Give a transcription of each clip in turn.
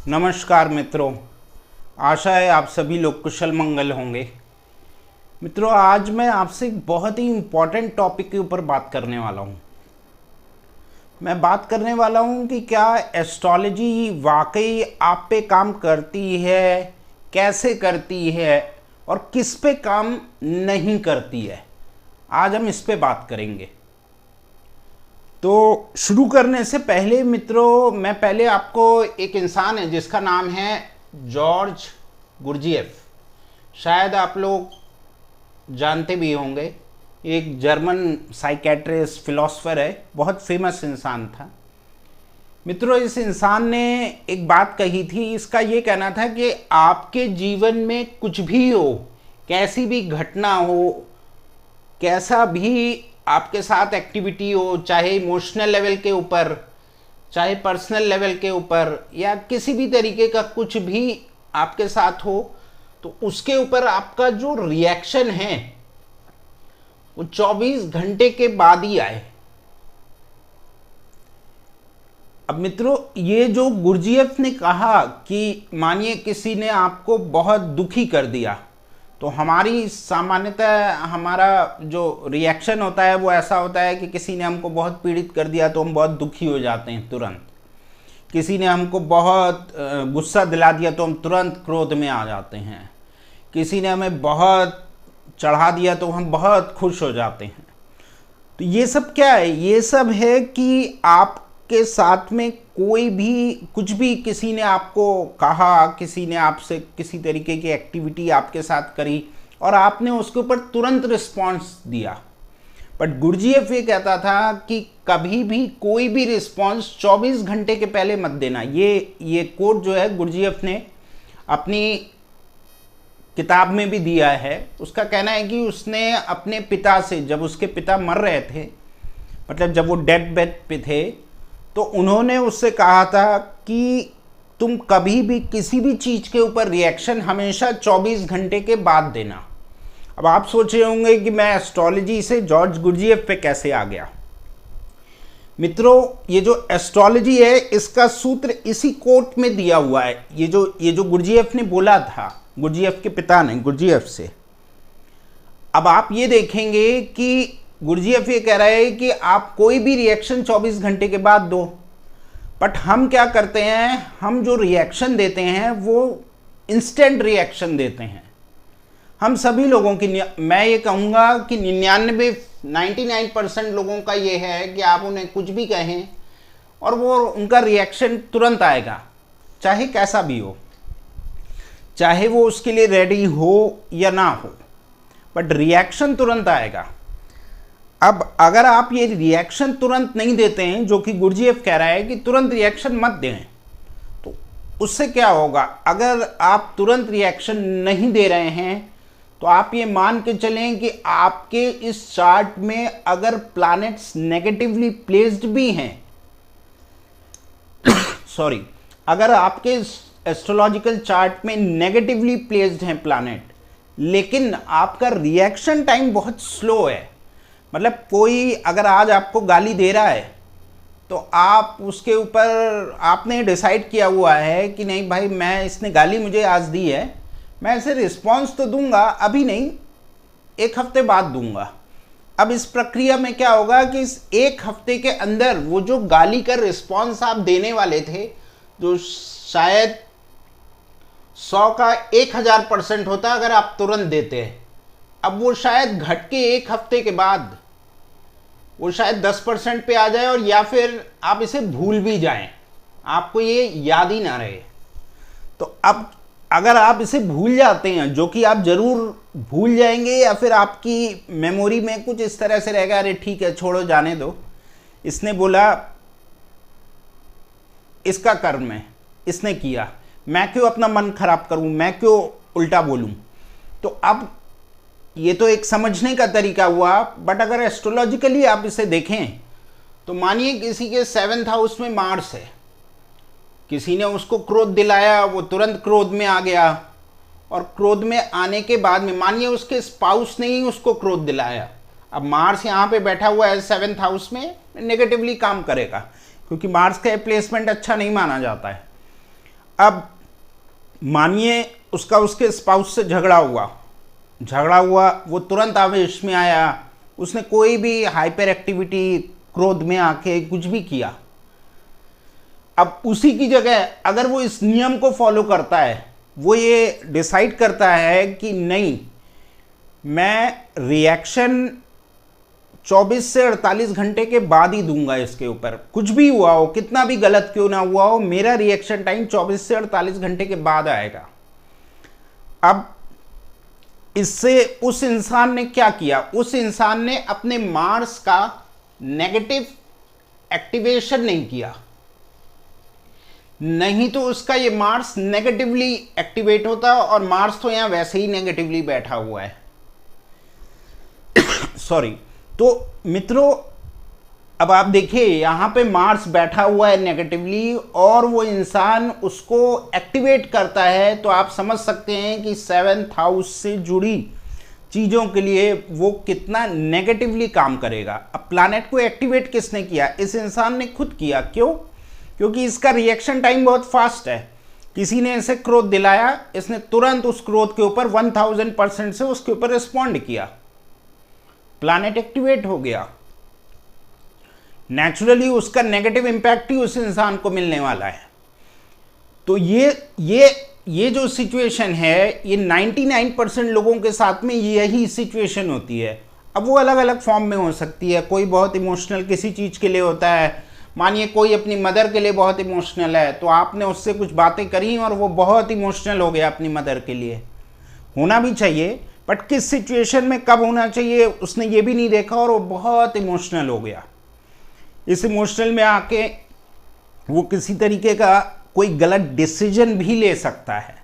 नमस्कार मित्रों, आशा है आप सभी लोग कुशल मंगल होंगे। मित्रों, आज मैं आपसे एक बहुत ही इम्पोर्टेंट टॉपिक के ऊपर बात करने वाला हूँ। मैं बात करने वाला हूँ कि क्या एस्ट्रोलॉजी वाकई आप पे काम करती है, कैसे करती है और किस पे काम नहीं करती है। आज हम इस पे बात करेंगे। तो शुरू करने से पहले मित्रों, मैं पहले आपको एक इंसान है जिसका नाम है जॉर्ज गुरजिएफ, शायद आप लोग जानते भी होंगे। एक जर्मन साइकेट्रिस्ट फिलोसोफर है, बहुत फेमस इंसान था। मित्रों, इस इंसान ने एक बात कही थी। इसका ये कहना था कि आपके जीवन में कुछ भी हो, कैसी भी घटना हो, कैसा भी आपके साथ एक्टिविटी हो, चाहे इमोशनल लेवल के ऊपर, चाहे पर्सनल लेवल के ऊपर, या किसी भी तरीके का कुछ भी आपके साथ हो, तो उसके ऊपर आपका जो रिएक्शन है वो 24 घंटे के बाद ही आए। अब मित्रों, ये जो गुरजिएफ ने कहा कि मानिए किसी ने आपको बहुत दुखी कर दिया, तो हमारी सामान्यतः हमारा जो रिएक्शन होता है वो ऐसा होता है कि किसी ने हमको बहुत पीड़ित कर दिया तो हम बहुत दुखी हो जाते हैं तुरंत। किसी ने हमको बहुत गुस्सा दिला दिया तो हम तुरंत क्रोध में आ जाते हैं। किसी ने हमें बहुत चढ़ा दिया तो हम बहुत खुश हो जाते हैं। तो ये सब क्या है? ये सब है कि आपके साथ में कोई भी कुछ भी, किसी ने आपको कहा, किसी ने आपसे किसी तरीके की एक्टिविटी आपके साथ करी और आपने उसके ऊपर तुरंत रिस्पॉन्स दिया। बट गुरजिएफ ये कहता था कि कभी भी कोई भी रिस्पॉन्स 24 घंटे के पहले मत देना। ये कोट जो है गुरजिएफ ने अपनी किताब में भी दिया है। उसका कहना है कि उसने अपने पिता से, जब उसके पिता मर रहे थे, मतलब जब वो डेथ बेड पे थे, तो उन्होंने उससे कहा था कि तुम कभी भी किसी भी चीज़ के ऊपर रिएक्शन हमेशा 24 घंटे के बाद देना। अब आप सोच रहे होंगे कि मैं एस्ट्रोलॉजी से जॉर्ज गुरजिएफ पे कैसे आ गया। मित्रों, ये जो एस्ट्रोलॉजी है इसका सूत्र इसी कोट में दिया हुआ है। ये जो गुरजिएफ ने बोला था, गुरजिएफ के पिता ने गुरजिएफ से। अब आप ये देखेंगे कि गुरजिएफ ये कह रहा है कि आप कोई भी रिएक्शन 24 घंटे के बाद दो। बट हम क्या करते हैं, हम जो रिएक्शन देते हैं वो इंस्टेंट रिएक्शन देते हैं। हम सभी लोगों की, मैं ये कहूँगा कि 99% लोगों का ये है कि आप उन्हें कुछ भी कहें और वो उनका रिएक्शन तुरंत आएगा, चाहे कैसा भी हो, चाहे वो उसके लिए रेडी हो या ना हो, बट रिएक्शन तुरंत आएगा। अब अगर आप ये रिएक्शन तुरंत नहीं देते हैं, जो कि गुरजिएफ कह रहा है कि तुरंत रिएक्शन मत दें, तो उससे क्या होगा? अगर आप तुरंत रिएक्शन नहीं दे रहे हैं तो आप ये मान के चलें कि आपके इस चार्ट में अगर प्लैनेट्स नेगेटिवली प्लेस्ड भी हैं सॉरी, अगर आपके एस्ट्रोलॉजिकल चार्ट में नेगेटिवली प्लेस्ड हैं प्लैनेट, लेकिन आपका रिएक्शन टाइम बहुत स्लो है, मतलब कोई अगर आज आपको गाली दे रहा है तो आप उसके ऊपर आपने डिसाइड किया हुआ है कि नहीं भाई, मैं इसने गाली मुझे आज दी है, मैं इसे रिस्पॉन्स तो दूंगा, अभी नहीं, एक हफ्ते बाद दूंगा। अब इस प्रक्रिया में क्या होगा कि इस एक हफ्ते के अंदर वो जो गाली का रिस्पॉन्स आप देने वाले थे, जो शायद 100 का 1000% होता अगर आप तुरंत देते हैं, अब वो शायद घट के एक हफ्ते के बाद वो शायद 10% पे आ जाए, और या फिर आप इसे भूल भी जाएं, आपको ये याद ही ना रहे। तो अब अगर आप इसे भूल जाते हैं, जो कि आप जरूर भूल जाएंगे, या फिर आपकी मेमोरी में कुछ इस तरह से रहेगा, अरे ठीक है छोड़ो जाने दो, इसने बोला, इसका कर्म है, इसने किया, मैं क्यों अपना मन खराब करूं, मैं क्यों उल्टा बोलूं। तो अब ये तो एक समझने का तरीका हुआ। बट अगर एस्ट्रोलॉजिकली आप इसे देखें तो मानिए किसी के 7th हाउस में मार्स है, किसी ने उसको क्रोध दिलाया, वो तुरंत क्रोध में आ गया, और क्रोध में आने के बाद में मानिए उसके स्पाउस ने ही उसको क्रोध दिलाया। अब मार्स यहाँ पे बैठा हुआ है 7th हाउस में, नेगेटिवली काम करेगा, क्योंकि मार्स का प्लेसमेंट अच्छा नहीं माना जाता है। अब मानिए उसका उसके स्पाउस से झगड़ा हुआ, वो तुरंत आवेश में आया, उसने कोई भी हाइपर एक्टिविटी, क्रोध में आके कुछ भी किया। अब उसी की जगह अगर वो इस नियम को फॉलो करता है, वो ये डिसाइड करता है कि नहीं, मैं रिएक्शन 24 से 48 घंटे के बाद ही दूंगा इसके ऊपर, कुछ भी हुआ हो, कितना भी गलत क्यों ना हुआ हो, मेरा रिएक्शन टाइम 24 से 48 घंटे के बाद आएगा। अब इससे उस इंसान ने क्या किया? उस इंसान ने अपने मार्स का नेगेटिव एक्टिवेशन नहीं किया, नहीं तो उसका ये मार्स नेगेटिवली एक्टिवेट होता, और मार्स तो यहां वैसे ही नेगेटिवली बैठा हुआ है। सॉरी। तो मित्रों, अब आप देखिए यहां पे मार्स बैठा हुआ है नेगेटिवली, और वो इंसान उसको एक्टिवेट करता है, तो आप समझ सकते हैं कि 7th हाउस से जुड़ी चीज़ों के लिए वो कितना नेगेटिवली काम करेगा। अब प्लैनेट को एक्टिवेट किसने किया? इस इंसान ने खुद किया। क्यों? क्योंकि इसका रिएक्शन टाइम बहुत फास्ट है। किसी ने इसे क्रोध दिलाया, इसने तुरंत उस क्रोध के ऊपर 1000% से उसके ऊपर रिस्पॉन्ड किया, प्लैनेट एक्टिवेट हो गया। नेचुरली उसका नेगेटिव इंपैक्ट ही उस इंसान को मिलने वाला है। तो ये जो सिचुएशन है, ये 99% लोगों के साथ में यही सिचुएशन होती है। अब वो अलग अलग फॉर्म में हो सकती है। कोई बहुत इमोशनल किसी चीज़ के लिए होता है, मानिए कोई अपनी मदर के लिए बहुत इमोशनल है, तो आपने उससे कुछ बातें करी और वो बहुत इमोशनल हो गया अपनी मदर के लिए। होना भी चाहिए, बट किस सिचुएशन में कब होना चाहिए उसने ये भी नहीं देखा, और वो बहुत इमोशनल हो गया। इस इमोशनल में आके वो किसी तरीके का कोई गलत डिसीजन भी ले सकता है।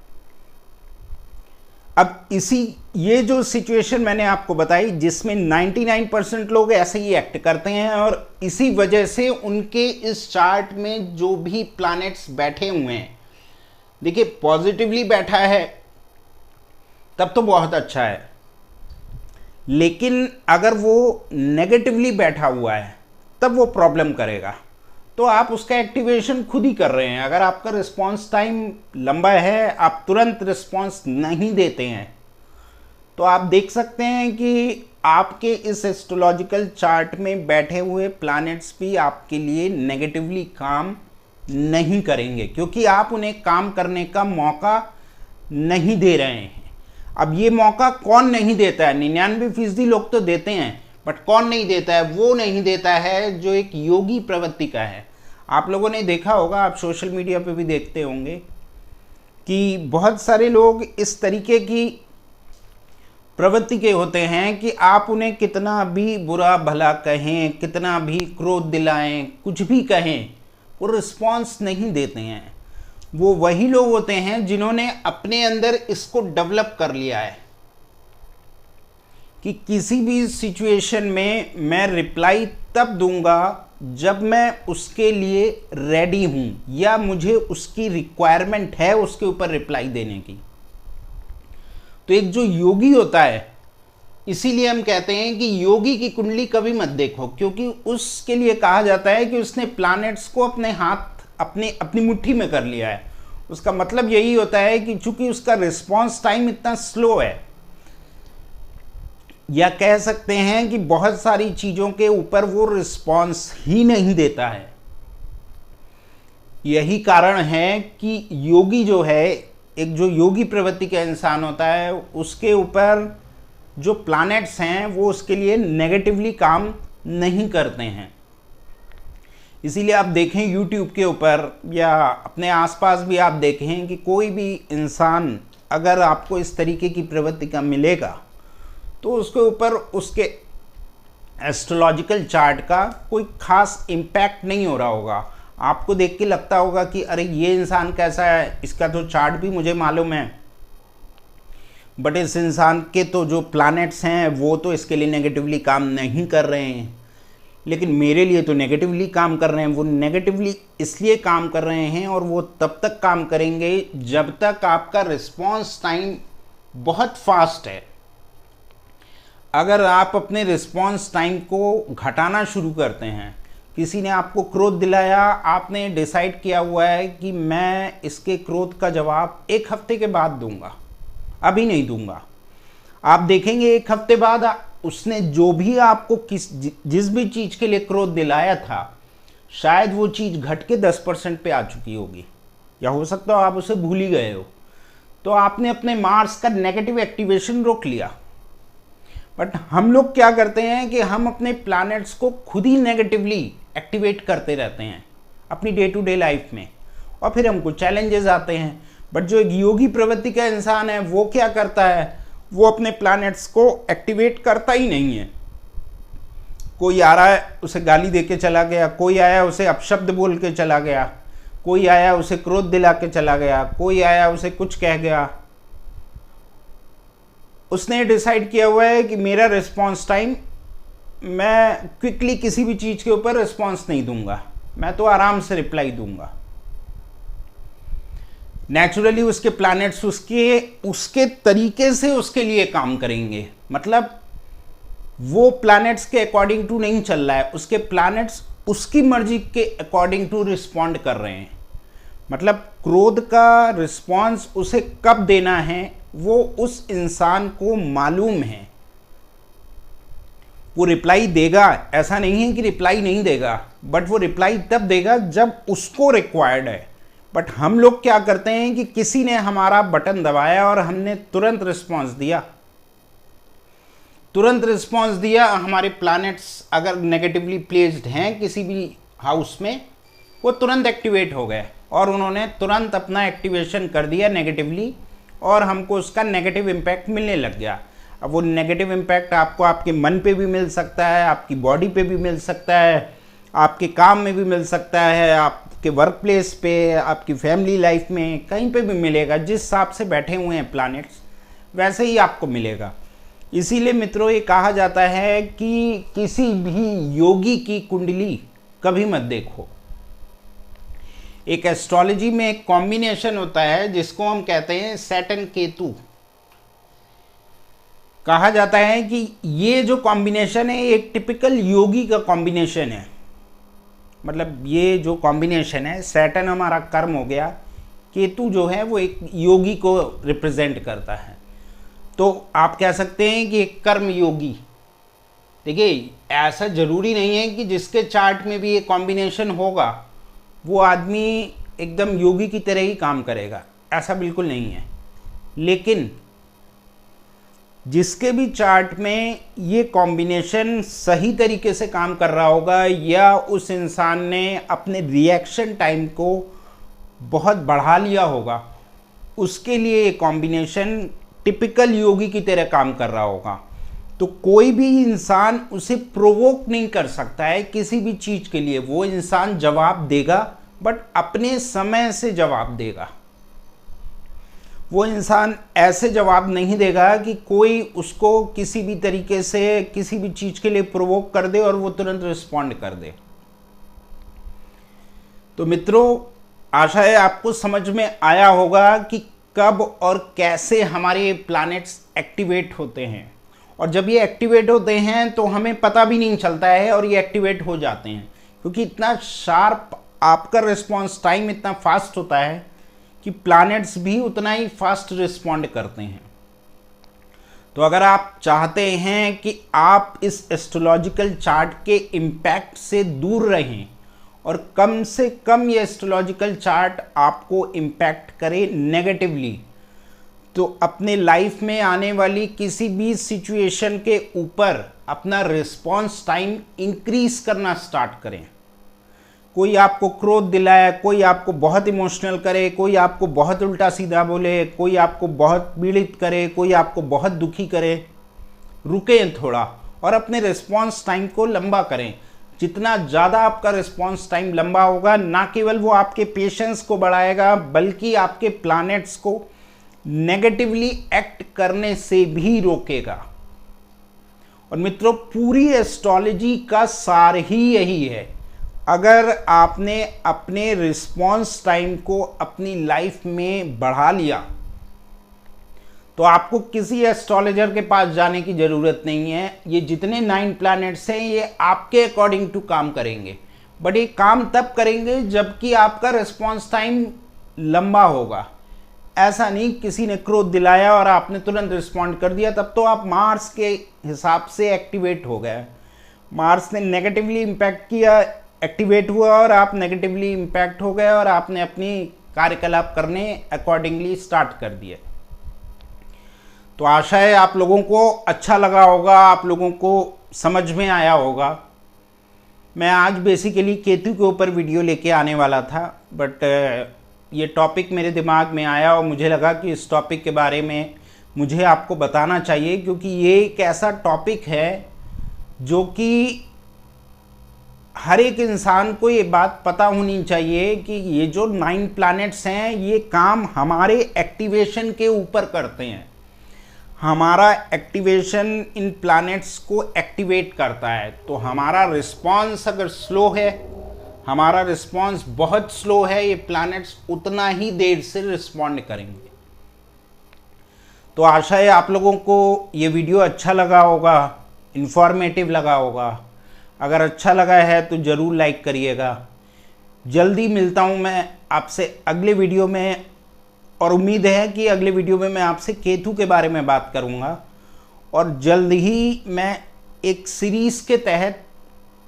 अब ये जो सिचुएशन मैंने आपको बताई, जिसमें 99% लोग ऐसे ही एक्ट करते हैं, और इसी वजह से उनके इस चार्ट में जो भी प्लैनेट्स बैठे हुए हैं, देखिए पॉजिटिवली बैठा है तब तो बहुत अच्छा है, लेकिन अगर वो नेगेटिवली बैठा हुआ है तब वो प्रॉब्लम करेगा। तो आप उसका एक्टिवेशन खुद ही कर रहे हैं। अगर आपका रिस्पांस टाइम लंबा है, आप तुरंत रिस्पांस नहीं देते हैं, तो आप देख सकते हैं कि आपके इस एस्ट्रोलॉजिकल चार्ट में बैठे हुए प्लैनेट्स भी आपके लिए नेगेटिवली काम नहीं करेंगे, क्योंकि आप उन्हें काम करने का मौका नहीं दे रहे हैं। अब ये मौका कौन नहीं देता है? 99% लोग तो देते हैं, बट कौन नहीं देता है? वो नहीं देता है जो एक योगी प्रवृत्ति का है। आप लोगों ने देखा होगा, आप सोशल मीडिया पे भी देखते होंगे कि बहुत सारे लोग इस तरीके की प्रवृत्ति के होते हैं कि आप उन्हें कितना भी बुरा भला कहें, कितना भी क्रोध दिलाएं, कुछ भी कहें, वो रिस्पॉन्स नहीं देते हैं। वो वही लोग होते हैं जिन्होंने अपने अंदर इसको डेवलप कर लिया है कि किसी भी सिचुएशन में मैं रिप्लाई तब दूंगा जब मैं उसके लिए रेडी हूं, या मुझे उसकी रिक्वायरमेंट है उसके ऊपर रिप्लाई देने की। तो एक जो योगी होता है, इसीलिए हम कहते हैं कि योगी की कुंडली कभी मत देखो, क्योंकि उसके लिए कहा जाता है कि उसने प्लैनेट्स को अपने हाथ अपनी मुट्ठी में कर लिया है। उसका मतलब यही होता है कि चूंकि उसका रिस्पांस टाइम इतना स्लो है, या कह सकते हैं कि बहुत सारी चीज़ों के ऊपर वो रिस्पांस ही नहीं देता है। यही कारण है कि योगी जो है, एक जो योगी प्रवृत्ति का इंसान होता है, उसके ऊपर जो प्लैनेट्स हैं वो उसके लिए नेगेटिवली काम नहीं करते हैं। इसीलिए आप देखें YouTube के ऊपर या अपने आसपास भी आप देखें कि कोई भी इंसान अगर आपको इस तरीके की प्रवृत्ति का मिलेगा, तो उसके ऊपर उसके एस्ट्रोलॉजिकल चार्ट का कोई खास इम्पैक्ट नहीं हो रहा होगा। आपको देख के लगता होगा कि अरे ये इंसान कैसा है, इसका तो चार्ट भी मुझे मालूम है, बट इस इंसान के तो जो प्लैनेट्स हैं वो तो इसके लिए नेगेटिवली काम नहीं कर रहे हैं, लेकिन मेरे लिए तो नेगेटिवली काम कर रहे हैं। वो नेगेटिवली इसलिए काम कर रहे हैं, और वो तब तक काम करेंगे जब तक आपका रिस्पॉन्स टाइम बहुत फास्ट है। अगर आप अपने रिस्पॉन्स टाइम को घटाना शुरू करते हैं, किसी ने आपको क्रोध दिलाया, आपने डिसाइड किया हुआ है कि मैं इसके क्रोध का जवाब 1 हफ्ते के बाद दूंगा, अभी नहीं दूंगा। आप देखेंगे 1 हफ्ते बाद उसने जो भी आपको जिस भी चीज़ के लिए क्रोध दिलाया था, शायद वो चीज़ घट के 10% पे आ चुकी होगी, या हो सकता हो आप उसे भूल ही गए हो। तो आपने अपने मार्स का नेगेटिव एक्टिवेशन रोक लिया। बट हम लोग क्या करते हैं कि हम अपने प्लैनेट्स को खुद ही नेगेटिवली एक्टिवेट करते रहते हैं अपनी डे टू डे लाइफ में, और फिर हमको चैलेंजेस आते हैं। बट जो एक योगी प्रवृत्ति का इंसान है वो क्या करता है, वो अपने प्लैनेट्स को एक्टिवेट करता ही नहीं है। कोई आ रहा है उसे गाली दे के चला गया, कोई आया उसे अपशब्द बोल के चला गया, कोई आया उसे क्रोध दिला के चला गया, कोई आया उसे कुछ कह गया। उसने डिसाइड किया हुआ है कि मेरा रिस्पॉन्स टाइम, मैं क्विकली किसी भी चीज़ के ऊपर रिस्पॉन्स नहीं दूंगा, मैं तो आराम से रिप्लाई दूंगा। नेचुरली उसके प्लैनेट्स उसके तरीके से उसके लिए काम करेंगे। मतलब वो प्लैनेट्स के अकॉर्डिंग टू नहीं चल रहा है, उसके प्लैनेट्स उसकी मर्जी के अकॉर्डिंग टू रिस्पॉन्ड कर रहे हैं। मतलब क्रोध का रिस्पॉन्स उसे कब देना है वो उस इंसान को मालूम है। वो रिप्लाई देगा, ऐसा नहीं है कि रिप्लाई नहीं देगा, बट वो रिप्लाई तब देगा जब उसको रिक्वायर्ड है। बट हम लोग क्या करते हैं कि किसी ने हमारा बटन दबाया और हमने तुरंत रिस्पॉन्स दिया। हमारे प्लैनेट्स अगर नेगेटिवली प्लेस्ड हैं किसी भी हाउस में, वो तुरंत एक्टिवेट हो गए और उन्होंने तुरंत अपना एक्टिवेशन कर दिया नेगेटिवली, और हमको उसका नेगेटिव इम्पैक्ट मिलने लग गया। अब वो नेगेटिव इम्पैक्ट आपको आपके मन पे भी मिल सकता है, आपकी बॉडी पे भी मिल सकता है, आपके काम में भी मिल सकता है, आपके वर्क प्लेस पे, आपकी फैमिली लाइफ में, कहीं पे भी मिलेगा। जिस हिसाब से बैठे हुए हैं प्लैनेट्स वैसे ही आपको मिलेगा। इसीलिए मित्रों ये कहा जाता है कि किसी भी योगी की कुंडली कभी मत देखो। एक एस्ट्रोलॉजी में एक कॉम्बिनेशन होता है जिसको हम कहते हैं सैटर्न केतु। कहा जाता है कि ये जो कॉम्बिनेशन है एक टिपिकल योगी का कॉम्बिनेशन है। मतलब ये जो कॉम्बिनेशन है, सैटर्न हमारा कर्म हो गया, केतु जो है वो एक योगी को रिप्रेजेंट करता है। तो आप कह सकते हैं कि एक कर्म योगी। देखिए ऐसा जरूरी नहीं है कि जिसके चार्ट में भी ये कॉम्बिनेशन होगा वो आदमी एकदम योगी की तरह ही काम करेगा, ऐसा बिल्कुल नहीं है। लेकिन जिसके भी चार्ट में ये कॉम्बिनेशन सही तरीके से काम कर रहा होगा, या उस इंसान ने अपने रिएक्शन टाइम को बहुत बढ़ा लिया होगा, उसके लिए ये कॉम्बिनेशन टिपिकल योगी की तरह काम कर रहा होगा। तो कोई भी इंसान उसे प्रोवोक नहीं कर सकता है किसी भी चीज़ के लिए। वो इंसान जवाब देगा, बट अपने समय से जवाब देगा। वो इंसान ऐसे जवाब नहीं देगा कि कोई उसको किसी भी तरीके से किसी भी चीज़ के लिए प्रोवोक कर दे और वो तुरंत रिस्पॉन्ड कर दे। तो मित्रों, आशा है आपको समझ में आया होगा कि कब और कैसे हमारे प्लैनेट्स एक्टिवेट होते हैं। और जब ये एक्टिवेट होते हैं तो हमें पता भी नहीं चलता है और ये एक्टिवेट हो जाते हैं, क्योंकि इतना शार्प आपका रिस्पॉन्स टाइम इतना फास्ट होता है कि प्लैनेट्स भी उतना ही फास्ट रिस्पॉन्ड करते हैं। तो अगर आप चाहते हैं कि आप इस एस्ट्रोलॉजिकल चार्ट के इम्पैक्ट से दूर रहें और कम से कम ये एस्ट्रोलॉजिकल चार्ट आपको इम्पैक्ट करे नेगेटिवली, तो अपने लाइफ में आने वाली किसी भी सिचुएशन के ऊपर अपना रिस्पॉन्स टाइम इंक्रीज करना स्टार्ट करें। कोई आपको क्रोध दिलाए, कोई आपको बहुत इमोशनल करे, कोई आपको बहुत उल्टा सीधा बोले, कोई आपको बहुत पीड़ित करे, कोई आपको बहुत दुखी करे, रुकें थोड़ा और अपने रिस्पॉन्स टाइम को लंबा करें। जितना ज़्यादा आपका रिस्पॉन्स टाइम लंबा होगा, ना केवल वो आपके पेशेंस को बढ़ाएगा बल्कि आपके प्लैनेट्स को नेगेटिवली एक्ट करने से भी रोकेगा। और मित्रों, पूरी एस्ट्रोलॉजी का सार ही यही है। अगर आपने अपने रिस्पॉन्स टाइम को अपनी लाइफ में बढ़ा लिया तो आपको किसी एस्ट्रोलॉजर के पास जाने की ज़रूरत नहीं है। ये जितने 9 प्लैनेट्स हैं ये आपके अकॉर्डिंग टू काम करेंगे। बट ये काम तब करेंगे जबकि आपका रिस्पॉन्स टाइम लंबा होगा। ऐसा नहीं किसी ने क्रोध दिलाया और आपने तुरंत रिस्पॉन्ड कर दिया, तब तो आप मार्स के हिसाब से एक्टिवेट हो गए। मार्स ने नेगेटिवली इम्पैक्ट किया, एक्टिवेट हुआ और आप नेगेटिवली इम्पैक्ट हो गए और आपने अपनी कार्यकलाप करने अकॉर्डिंगली स्टार्ट कर दिए। तो आशा है आप लोगों को अच्छा लगा होगा, आप लोगों को समझ में आया होगा। मैं आज बेसिकली केतु के ऊपर वीडियो लेके आने वाला था, बट ये टॉपिक मेरे दिमाग में आया और मुझे लगा कि इस टॉपिक के बारे में मुझे आपको बताना चाहिए, क्योंकि ये एक ऐसा टॉपिक है जो कि हर एक इंसान को ये बात पता होनी चाहिए कि ये जो 9 प्लैनेट्स हैं ये काम हमारे एक्टिवेशन के ऊपर करते हैं। हमारा एक्टिवेशन इन प्लैनेट्स को एक्टिवेट करता है। तो हमारा रिस्पॉन्स अगर स्लो है, हमारा रिस्पॉन्स बहुत स्लो है, ये प्लैनेट्स उतना ही देर से रिस्पॉन्ड करेंगे। तो आशा है आप लोगों को ये वीडियो अच्छा लगा होगा, इंफॉर्मेटिव लगा होगा। अगर अच्छा लगा है तो ज़रूर लाइक करिएगा। जल्दी मिलता हूँ मैं आपसे अगले वीडियो में, और उम्मीद है कि अगले वीडियो में मैं आपसे केतु के बारे में बात करूँगा। और जल्द ही मैं एक सीरीज़ के तहत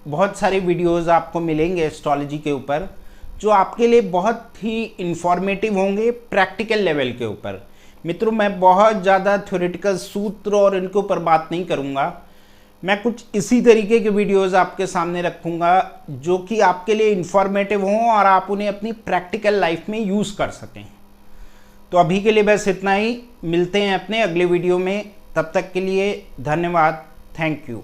बहुत सारे वीडियोस आपको मिलेंगे एस्ट्रोलॉजी के ऊपर, जो आपके लिए बहुत ही इंफॉर्मेटिव होंगे प्रैक्टिकल लेवल के ऊपर। मित्रों, मैं बहुत ज़्यादा थ्योरेटिकल सूत्र और इनके ऊपर बात नहीं करूँगा। मैं कुछ इसी तरीके के वीडियोस आपके सामने रखूँगा जो कि आपके लिए इंफॉर्मेटिव हों और आप उन्हें अपनी प्रैक्टिकल लाइफ में यूज़ कर सकें। तो अभी के लिए बस इतना ही, मिलते हैं अपने अगले वीडियो में। तब तक के लिए धन्यवाद, थैंक यू।